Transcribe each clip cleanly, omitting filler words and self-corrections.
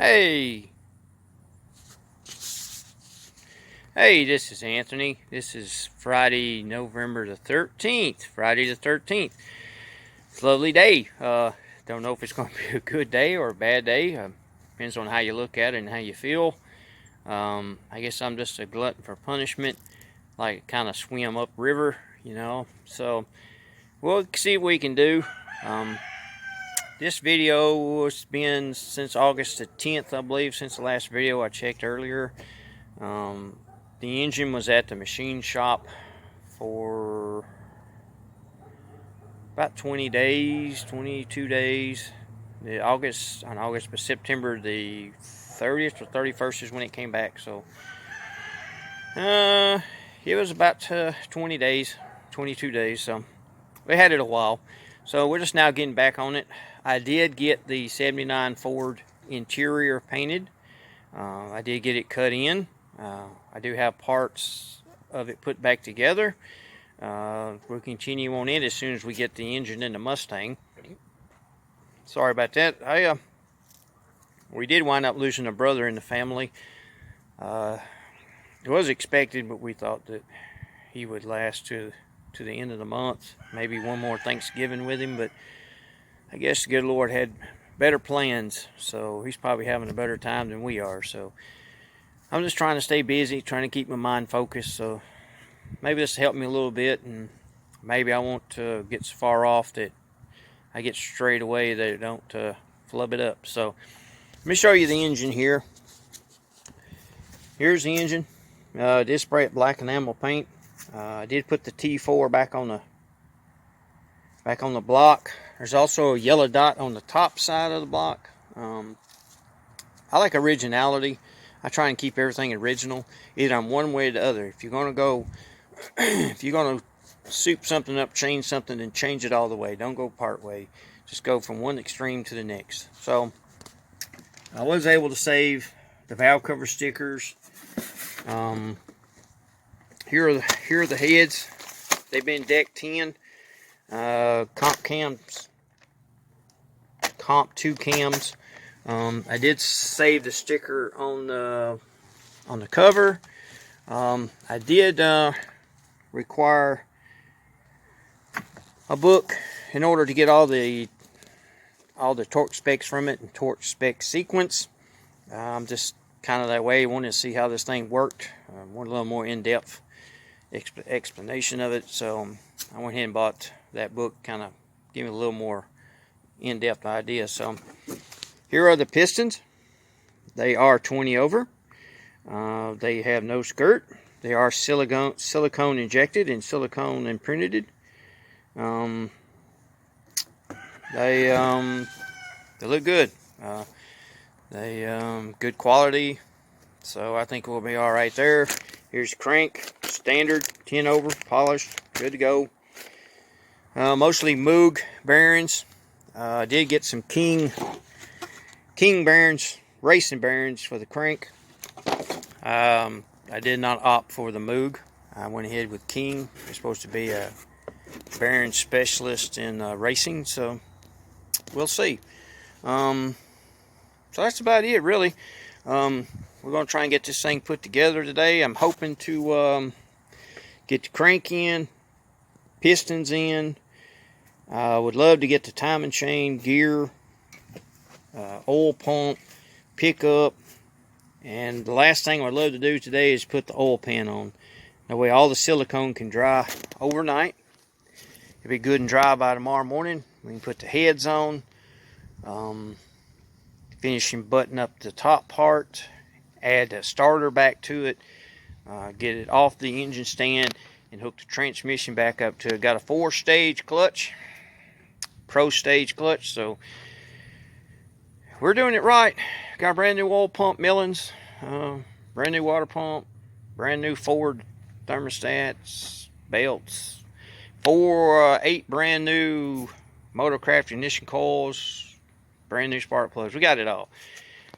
Hey, hey, this is Anthony. This is Friday, November the 13th. Friday the 13th. It's a lovely day. Don't know if it's going to be a good day or a bad day. Depends on how you look at it and how you feel. I guess I'm just a glutton for punishment. Like kind of swim upriver. So we'll see what we can do. This video has been since August the 10th, I believe, since the last video I checked earlier. The engine was at the machine shop for about 20 days, 22 days. But September the 30th or 31st is when it came back. So it was about 20 days, 22 days. So we had it a while. So we're just now getting back on it. I did get the 79 Ford interior painted. I did get it cut in. I do have parts of it put back together. We'll continue on it as soon as we get the engine in the Mustang. Sorry about that. We did wind up losing a brother in the family. It was expected, but we thought that he would last to the end of the month. Maybe one more Thanksgiving with him, but I guess the good Lord had better plans, so he's probably having a better time than we are. So I'm just trying to stay busy, trying to keep my mind focused. So maybe this will help me a little bit, and maybe I won't get so far off that I get straight away that it don't flub it up. So let me show you the engine here. Here's the engine. I did spray it black enamel paint. I did put the T4 back on the block. There's also a yellow dot on the top side of the block. I like originality. I try and keep everything original, either on one way or the other. If you're gonna go, if you're gonna soup something up, change something, then change it all the way. Don't go part way. Just go from one extreme to the next. So I was able to save the valve cover stickers. Here are the heads. They've been deck 10. Comp 2 cams. I did save the sticker on the cover. I did require a book in order to get all the torque specs from it and torque spec sequence. I'm just kind of that way. Wanted to see how this thing worked. Want a little more in-depth explanation of it. So I went ahead and bought that book. Kind of give me a little more in-depth idea. So here are the pistons. They are 20 over. They have no skirt. They are silicone injected and silicone imprinted. They look good. They good quality. So I think we'll be all right there. Here's the crank, standard 10 over, polished, good to go. Mostly Moog bearings. I did get some King bearings, racing bearings for the crank. I did not opt for the Moog. I went ahead with King. They're supposed to be a bearing specialist in racing, so we'll see. So that's about it, really. We're going to try and get this thing put together today. I'm hoping to get the crank in, pistons in. I would love to get the timing chain, gear, oil pump, pickup, and the last thing I'd love to do today is put the oil pan on. That way all the silicone can dry overnight. It'll be good and dry by tomorrow morning. We can put the heads on, finish and button up the top part, add a starter back to it, get it off the engine stand, and hook the transmission back up to it. Got a 4-stage clutch, pro stage clutch, so we're doing it right. Got a brand new oil pump, Millens, brand new water pump, brand new Ford thermostats, belts, 8 brand new Motorcraft ignition coils, brand new spark plugs. We got it all.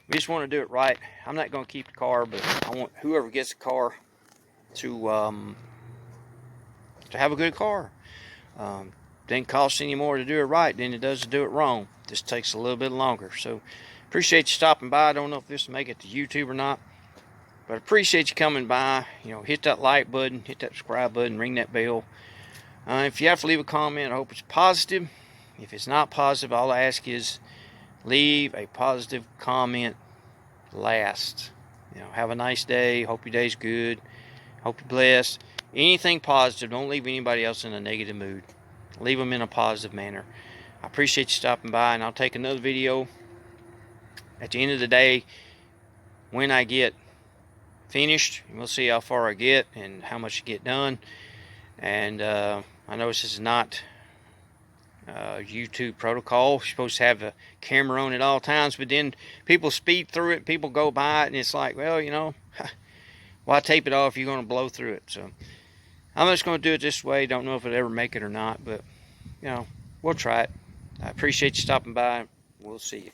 We just want to do it right. I'm not going to keep the car, but I want whoever gets the car to have a good car. Didn't cost any more to do it right than it does to do it wrong. Just takes a little bit longer. So Appreciate you stopping by. I don't know if this will make it to YouTube or not, but I appreciate you coming by. You know, hit that like button, hit that subscribe button, ring that bell. If you have to leave a comment, I hope it's positive. If it's not positive, all I ask is leave a positive comment last. You know, have a nice day. Hope your day's good. Hope you're blessed. Anything positive. Don't leave anybody else in a negative mood. Leave them in a positive manner. I appreciate you stopping by, and I'll take another video at the end of the day when I get finished. We'll see how far I get and how much I get done. And I know this is not YouTube protocol. You're supposed to have a camera on at all times, but then people speed through it, people go by it, and it's like, well, you know, why tape it off? You're going to blow through it. So I'm just going to do it this way. Don't know if it'll ever make it or not, but you know, we'll try it. I appreciate you stopping by. We'll see you.